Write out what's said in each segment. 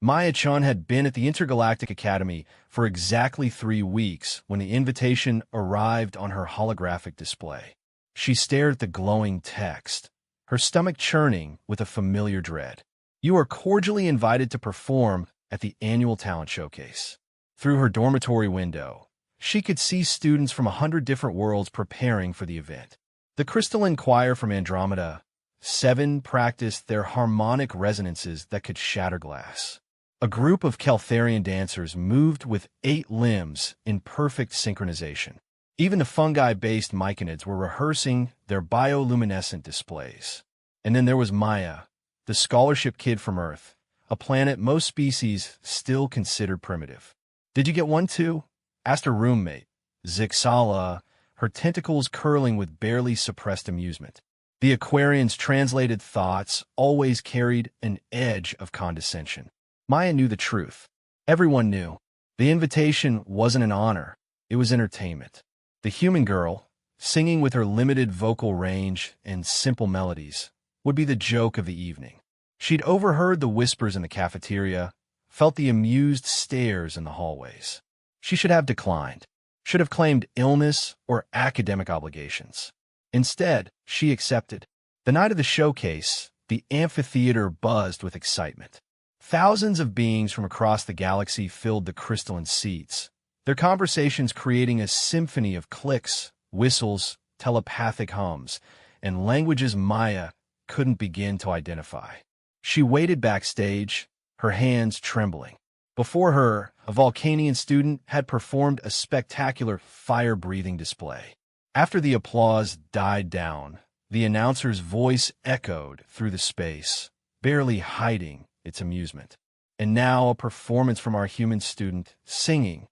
Maya-chan had been at the Intergalactic Academy for exactly 3 weeks when the invitation arrived on her holographic display. She stared at the glowing text, her stomach churning with a familiar dread. "You are cordially invited to perform at the annual talent showcase." Through her dormitory window, she could see students from 100 different worlds preparing for the event. The crystalline choir from Andromeda 7 practiced their harmonic resonances that could shatter glass. A group of Caltharian dancers moved with 8 limbs in perfect synchronization. Even the fungi-based myconids were rehearsing their bioluminescent displays. And then there was Maya, the scholarship kid from Earth, a planet most species still considered primitive. "Did you get one too?" asked her roommate, Zixala, her tentacles curling with barely suppressed amusement. The Aquarian's translated thoughts always carried an edge of condescension. Maya knew the truth. Everyone knew. The invitation wasn't an honor, it was entertainment. The human girl, singing with her limited vocal range and simple melodies, would be the joke of the evening. She'd overheard the whispers in the cafeteria, felt the amused stares in the hallways. She should have declined, should have claimed illness or academic obligations. Instead, she accepted. The night of the showcase, the amphitheater buzzed with excitement. Thousands of beings from across the galaxy filled the crystalline seats, their conversations creating a symphony of clicks, whistles, telepathic hums, and languages Maya couldn't begin to identify. She waited backstage, her hands trembling. Before her, a Vulcanian student had performed a spectacular fire-breathing display. After the applause died down, the announcer's voice echoed through the space, barely hiding its amusement. "And now a performance from our human student, singing."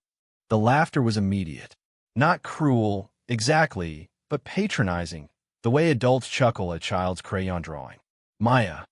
The laughter was immediate. Not cruel, exactly, but patronizing, the way adults chuckle at a child's crayon drawing. Maya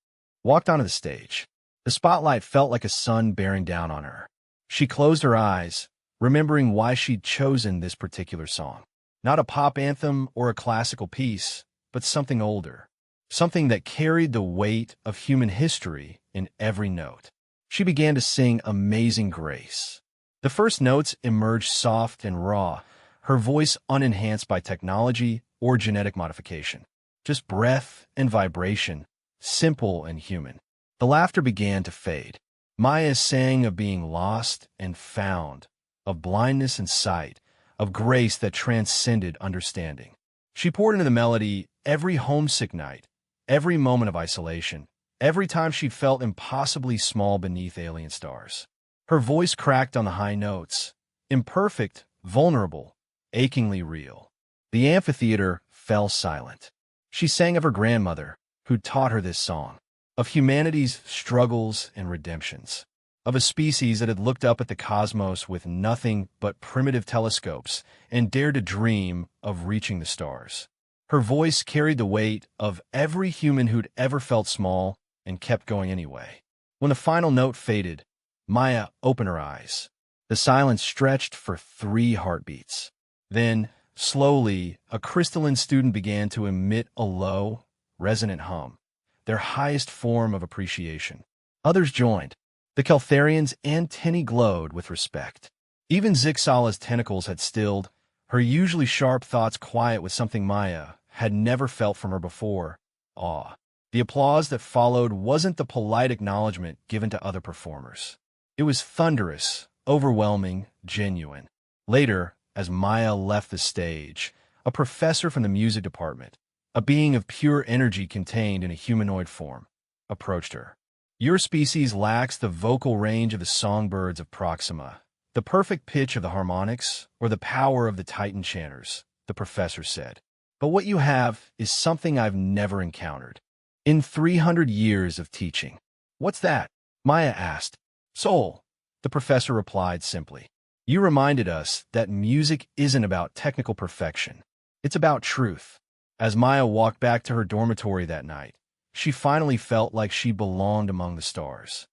walked onto the stage. The spotlight felt like a sun bearing down on her. She closed her eyes, remembering why she'd chosen this particular song. Not a pop anthem or a classical piece, but something older. Something that carried the weight of human history in every note. She began to sing Amazing Grace. The first notes emerged soft and raw, her voice unenhanced by technology or genetic modification. Just breath and vibration, simple and human. The laughter began to fade. Maya sang of being lost and found, of blindness and sight, of grace that transcended understanding. She poured into the melody every homesick night, every moment of isolation, every time she felt impossibly small beneath alien stars. Her voice cracked on the high notes, imperfect, vulnerable, achingly real. The amphitheater fell silent. She sang of her grandmother, who taught her this song, of humanity's struggles and redemptions, of a species that had looked up at the cosmos with nothing but primitive telescopes and dared to dream of reaching the stars. Her voice carried the weight of every human who'd ever felt small and kept going anyway. When the final note faded, Maya opened her eyes. The silence stretched for 3 heartbeats. Then, slowly, a crystalline student began to emit a low, resonant hum, their highest form of appreciation. Others joined. The Caltharian's antennae glowed with respect. Even Zixala's tentacles had stilled, her usually sharp thoughts quiet with something Maya had never felt from her before: awe. The applause that followed wasn't the polite acknowledgement given to other performers. It was thunderous, overwhelming, genuine. Later, as Maya left the stage, a professor from the music department, a being of pure energy contained in a humanoid form, approached her. "Your species lacks the vocal range of the songbirds of Proxima, the perfect pitch of the harmonics, or the power of the Titan chanters," the professor said. "But what you have is something I've never encountered in 300 years of teaching." "What's that?" Maya asked. "Soul," the professor replied simply. "You reminded us that music isn't about technical perfection. It's about truth." As Maya walked back to her dormitory that night, she finally felt like she belonged among the stars.